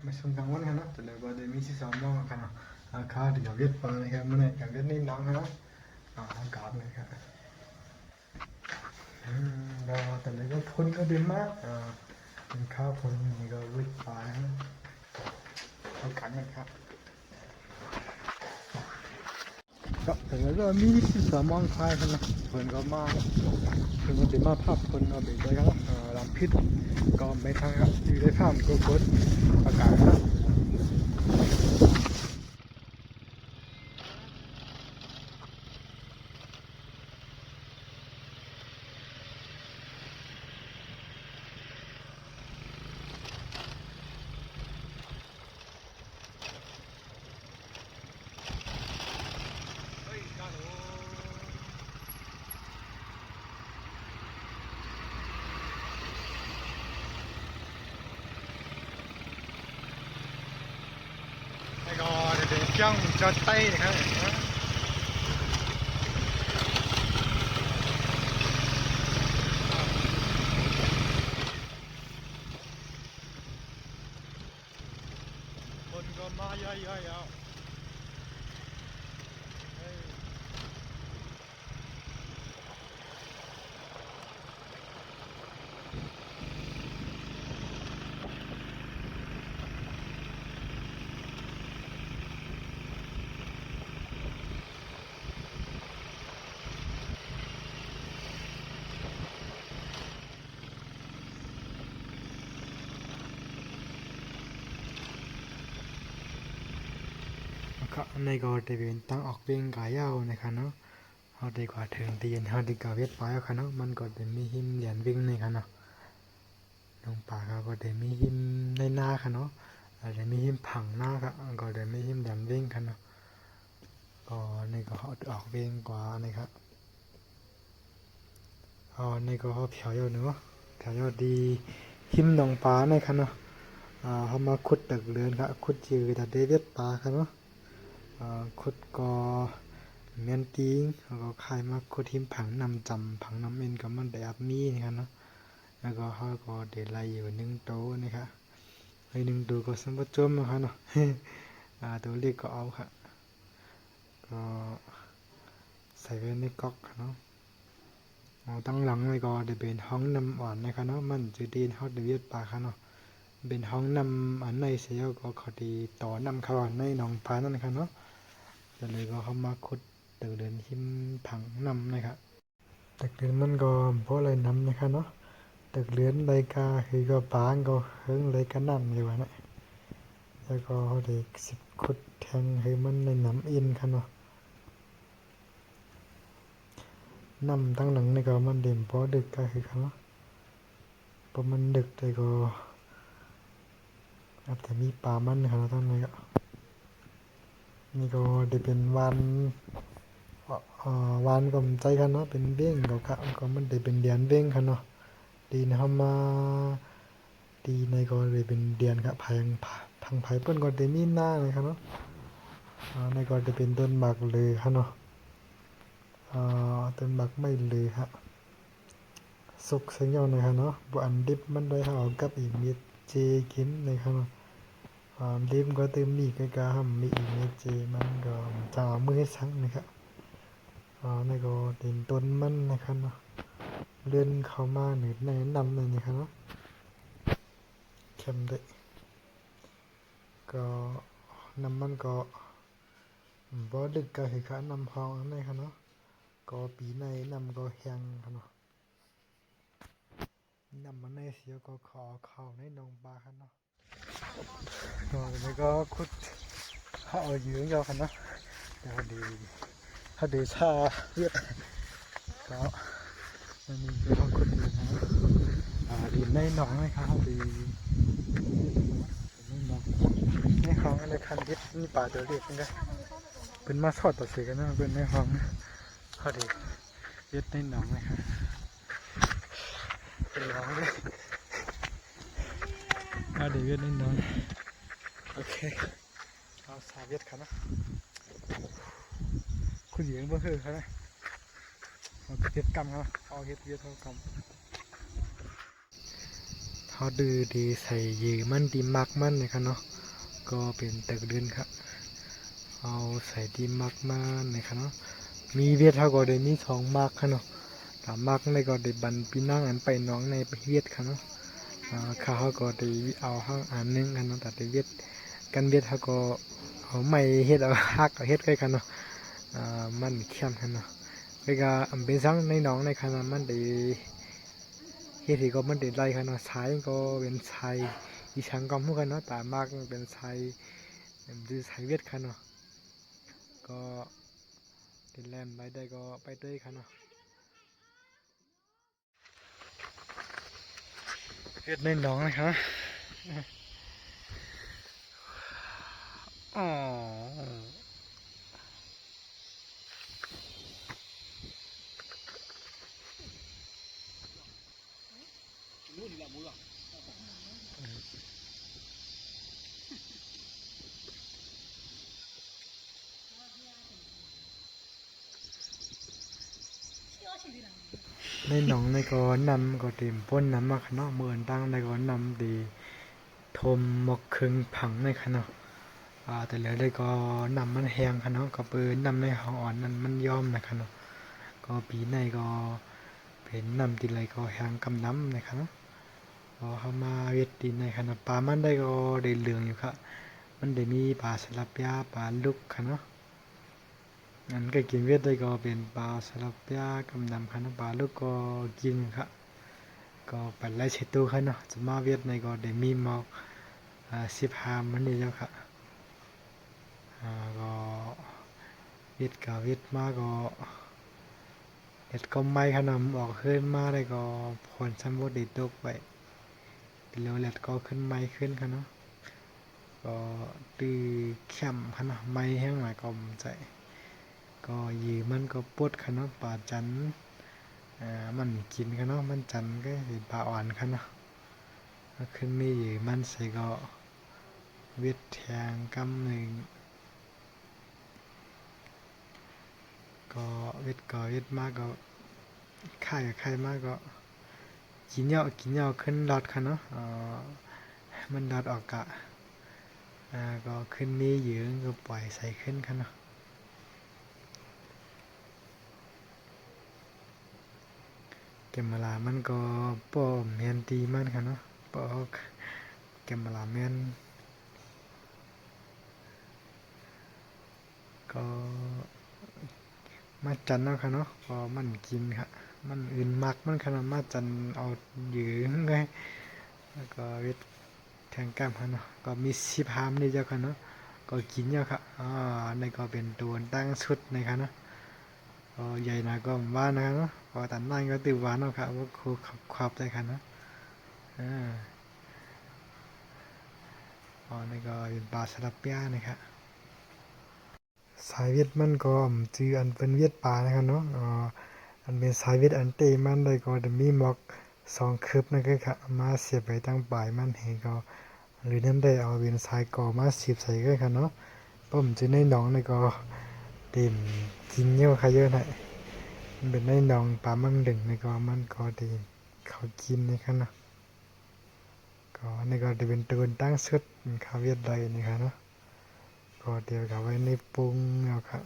ไม่สนกังวลกันนะแต่เลยว่าเดี๋ยวมีสิ่งสำคัญกันนะอาคาที่อยากเวียดไปนะครับมันเนี่ยอยากเวียดนี่น้องนะอากาศเลยครับเราแต่เลยก็พ้นก็ดีมากเป็นข้าวพ้นนี่ก็เวียดไปนะเอากันนะครับก็แต่เลยก็มีสิ่งสำคัญกันนะเพื่อนก็มาเพื่อนก็ดีมาภาพเพื่อนก็เป็นใจกันนะลำพิษก็ไม่ทางครับอยู่ในภาพก็กดอากาศนะก็เดี๋ยวจ้องจอดไต้นะครับคนก็มาเยอะๆก็ในก็จะเป็นตั้งออกเวียงกายาวนะครับเนาะเขาดีกว่าถึงตีนเขาดีกว่าเวียดไปแล้วครับเนาะมันก็จะมีหิมเหรียญวิ่งนะครับเนาะลงป่าก็จะมีหิมในหน้าครับเนาะอาจจะมีหิมผังหน้าครับก็จะมีหิมเหรียญวิ่งครับเนาะก็ในก็เขาออกเวียงกว่านะครับในก็เขาเผียวอยู่เนาะเผียวอยู่ดีหิมหนองป่านะครับเนาะเขามาขุดตึกเรือนครับขุดจือแต่เดวิดป่าครับเนาะขุดก็เมียนติงแล้วก็ใครมาขุดทิมผังนำจำผังน้ำเอ็นก็มันแบบมีนะครับเนาะแล้วก็เขาก็เดลายอยู่1 โตนะครับ1 โตก็สมบูรณ์จมนะครับเนาะตัวเล็กก็เอาครับก็ใส่ไว้ในก๊อกเนาะตั้งหลังเลยก็จะเป็นห้องน้ำอ่อนนะครับเนาะมันจะดีนเขาเดือดปลาครับเนาะเป็นห้องน้ำอันในเสียก็เขาดีต่อนำเข้าในหนองปลานั่นนะครับเนาะแต่เลยก็เขามาขุดตึกเดินหิมผังนำนะครับตึกเดินมันก็เพราะอะไรนำนะครับเนาะตึกเรือนไรกาคือก็ปางก็เฮิงไรกานั่นอยู่นะแล้วก็เด็ก10 ขุดแทงคือมันในน้ำอินครับเนาะน้ำตั้งหลังนี่ก็มันเด่นเพราะดึกก็คือครับเนาะพอมันดึกแต่ก็อาจจะมีปลามันนะครับท่านนี้ก็นี่ก็ได้เป็นวันก็ใจกันเนาะเป็นเบ้งก็มันได้เป็นเดือนเบ้งกันเนาะดีนะครับมาดีในก็ได้เป็นเดือนครับพังไผ่เปิ้นก็ได้มีหน้าเลยครับเนาะในก็จะเป็นต้นหมากเลยครับเนาะต้นหมากไม่เลยครับสุกเสียงยาวนะครับเนาะบอันดิบมันได้เอากับอีกเม็ดเจกินนะครับเนาะดิบก็เติมมีกะกะหั่มมีอีกเม็ดเจมันก็จะเอามือให้สังนะครับในก็เป็นต้นมันนะครับเนาะเลื่อนเข้ามาหนืดในนำเลยนะครับเนาะเข้มด้วยก็น้ำมันก็บ่ดึกก็คือขาน้ำพองในครับเนาะก็ปีในน้ำก็แห้งครับเนาะน้ำมันในเสียก็ขอเข้าในหนองปลาครับเนาะแล้วก็ขุดเขาเอาอยู่ยาวครับเนาะเดี๋ยวดีชาเวียดก็มันมีเป็นห้องขุดอยู่นะดินในหนองเลยครับดีในหนองในคลองอะไรคันทิศมีป่าตัวเล็กนี่ก็เป็นมาสอดต่อเสือกันนะเป็นในคลองเขาดีเวียดในหนองเลยครับเป็นหนองเลยเขาดีเวียดในหนองโอเคเอาสาเวียดครับนะคุณหญิงบ่คือครับนะเอาเฮ็ดกรรมครับเอาเฮ็ดเวียดเท่ากรรมเฮา เขาดื้อดีใส่ยือมันดีมักมันนะครับเนาะก็เป็นตึกเดือนครับเอาใส่ดีมักมันนะครับเนาะมีเวียดเขาก็ได้มี2มักครับเนาะตามมักในก็ได้บันปีนั่งอันไปน้องในเวียดครับเนาะข้าเขาก็ได้เอาห้างอันนึงกันเนาะแต่ได้เวียดกันเวียดเขาก็เอาไม่เฮ็ดเอาฮักเอาเฮ็ดใกล้กันเนาะมันเข้มกันเนาะเวลาเป็นสังในน้องในขณะมันได้เฮ็ดที่ก็มันได้ไล่กันเนาะสายก็เป็นสายอีสังก็เหมือนกันเนาะแต่มากเป็นสายดื้อสายเวียดกันเนาะก็ติดแลนไปได้ก็ไปด้วยกันเนาะเวียดในน้องนะครับอ๋อในหนองในก้อนนำก็เต็มพ้นน้ำมาขนาดเมื่อนตั้งในก้อนนำดีทมหมกคึงผังในขนาดแต่เหลือได้ก็นำมันแห้งขนาดก็เปิดนำในห้องอ่อนนั้นมันย่อมนะขนาดก็ปีในก็เป็นนำติไรก็แห้งกำน้ำในขนาดพอเข้ามาเวทดินในขนาดปลามันได้ก็ได้เหลืองอยู่ครับมันได้มีปลาสลับยาปลาลุกขนาดอันก็กินเวทได้ก็เป็นปลาสลับยากำนำขนาดปลาลูกก็กินครับก็ปัดไล่เช็ดตู้ครับเนาะจะมาเวทในก็ได้มีหมอก15มันนี่เจ้าค่ะก็เวทกับเวทมาก็เวทก็ไม่ขนาดออกขึ้นมาได้ก็ผลสมบูรณ์ได้ตกไปแล้วเวทก็ขึ้นไม่ขึ้นครับเนาะก็ตื้อเข้มขนาดไม่แห้งหมายก็ใจก็ยืมันก็ปวดขนาดปลาจันมันกินขนาดมันจันก็เห็นปลาอ่อนขนาดขึ้นไม่ยืมันใส่ก็เวทแทงกำหนึ่งก็เวทมากก็ไข่มากก็กินเหยาขึ้นดอดขนาดมันดอดออกกะก็ขึ้นนี้ยืงก็ปล่อยใส่ขึ้นขนาดเกมมาลามันก็ป้อมแมนตีมันค่ะเนาะป้อเกมมาลาแมนก็มาจันเนาะค่ะเนาะก็มันกินค่ะมันอื่นมักมันขนาดมาจันเอายืงไงแล้วก็เวทแทงแก้มค่ะเนาะก็มี15นี่เจ้าค่ะเนาะก็กินเยอะค่ะในก็เป็นตัวตั้งชุดในค่ะเนาะก็ใหญ่นะก็ว่านะเนาะพอตันนั่งก็ตื่นวานเนาะค่ะว่าครูขับใจค่ะเนาะในก็เป็นปลาสลับย่านะครับสายเวียดมันก็จืออันเป็นเวียดปลานะครับเนาะอันเป็นสายเวียดอันเตมันได้ก็จะมีหมอก2คืบนั่นก็ค่ะมาเสียบไปตั้งปลายมันเห็นก็หรือนั่นได้เอาเป็นสายก่อมาสีบใส่ก็ค่ะเนาะผมจะในหนองในก็เต็มกินเยอะค่ะเยอะหน่อยมันเป็นในหนองปลามั่งดึงในก็มันก็ดีเขากินนะครับเนาะก็ในก็จะเป็นตัวตั้งชุดข้าวเวียดใดนะครับเนาะก็เดี๋ยวกับไว้ในปรุงแล้วค่ะ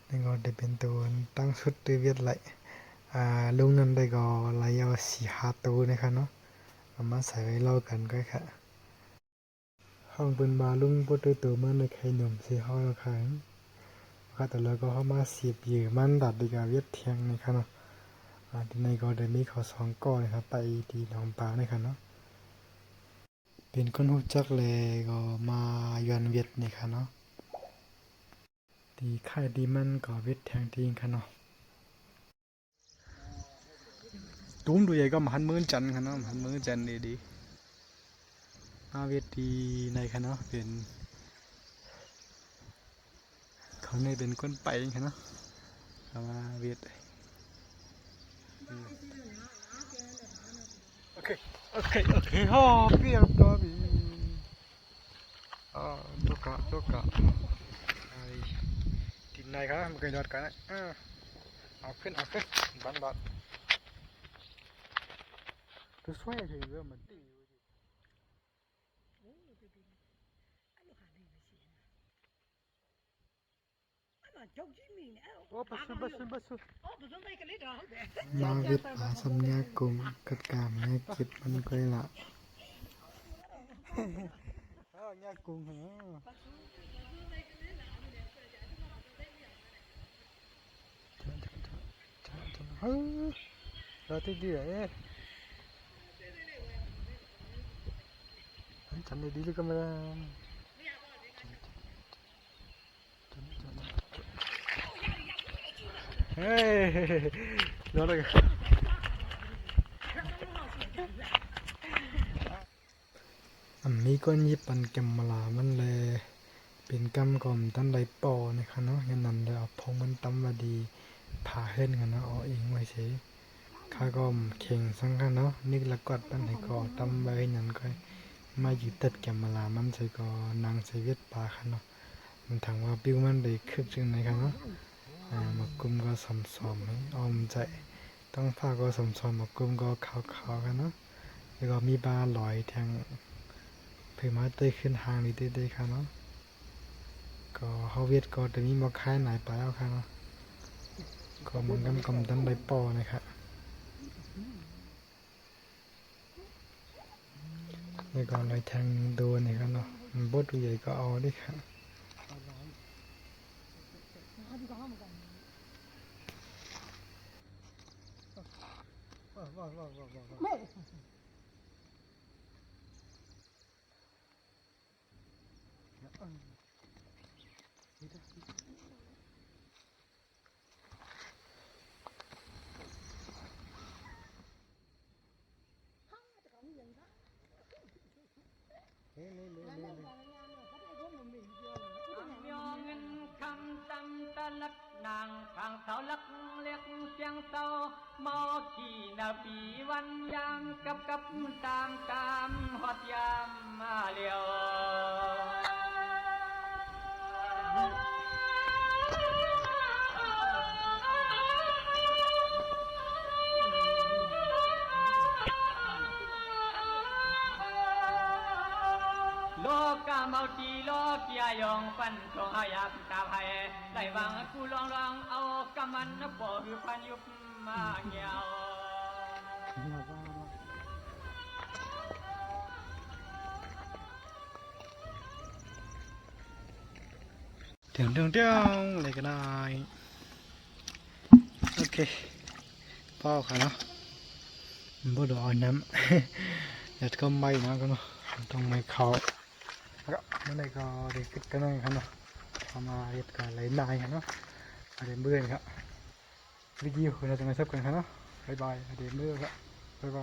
นี่ก็จะเป็นตัวตั้งชุดตัวเวียดไหลลุงนั้นได้ก็ไหลเอา4-5ตัวนะครับเนาะเอามาใส่ไว้เล่ากันก็ค่ะห้องเป็นบาลุงพวกตัวมันในไข่หนุ่มสีห้อยค่ะค่ะแต่แล้วก็เข้ามาเสียบเหยื่อมันดัดดีกับเวียดเทียงนะครับเนาะที่ในก็ได้มีเขา2ก้อนนะครับไปที่หนองปลานะครับเนาะเป็นคนหูจักเลยก็มาย้อนเวียดนี่ค่ะเนาะดีค่ายดีมันก็เวียดแทงทีค่ะเนาะตุ้มดูใหญ่ก็มาหันมือจันค่ะเนาะหันมือจันดีมาเวียดดีในค่ะเนาะเป็นเขาในเป็นคนไปค่ะเนาะมาเวียดโอเคฮ่อเปียกตัวบีทุกะติดในครับมันก็ยอดกันนะเอาขึ้นบัน就摔下去一个门地过去。哦，对对对，俺们看这个戏呢，俺们叫居民呢，哦，不是不是不是。哦，不是那个里头好的，มาเวทปลาสัญญากงกัดกามแม่เก็บมันก็ละอ้าวญากงเหรอเฮ้ยเราติดดีเลยฉันได้ดีเลยก็ไม่ได้เฮ้ยรอเลยอันนี้ก็ยิบปันเกมมาลามันเลยเป็นกำกอมตั้งใดปอนะครับเนาะยันนั้นเลยเอาพงมันตั้มมาดีผ่าเห็นกันเนาะเอาเองไว้เฉยข้าก็เข่งสังกันเนาะนึกละกอดปันให้ก็ตั้มไว้นั่นก็มาอยู่ตัดเกมมาลามันใส่ก็นางใส่เวทปลาคันเนาะมันถามว่าปิ้วมันไปคึกจึงไหนครับเนาะมากุมก็สมสมให้อมใจต้องผ้าก็สมสมมากุมก็ขาวๆกันเนาะแล้วก็มีบาลอยแทงเพื่อมาเตยขึ้นหางนี่เตยๆครับเนาะก็เฮาเวียดก็จะมีมาค่ายไหนไปแล้วครับเนาะก็มันกำตั้งใบปอนะครับแล้วก็ลอยแทงโดนนี่ครับเนาะมันบดใหญ่ก็เอาได้ครับnàng hàng sáu lắc liếc xiang sau mau chỉ là vì văn giang cấp cấp tam tam hoạt yam mà liều lo ca mau ti lo kia yong pan thong hayap ta hai lại vang cu long long ao kaman nó bỏ hư pan yup ma nghèo tiếng lại cái này ok bao khá nó bố đồ ổn lắm nhật có may nó có nó trong may khó cái này có để cái này khá nó mà nhật cả lấy lại khá nó để mưa này video là tụi mình sắp cần khá nó bye bye để mưa bye bye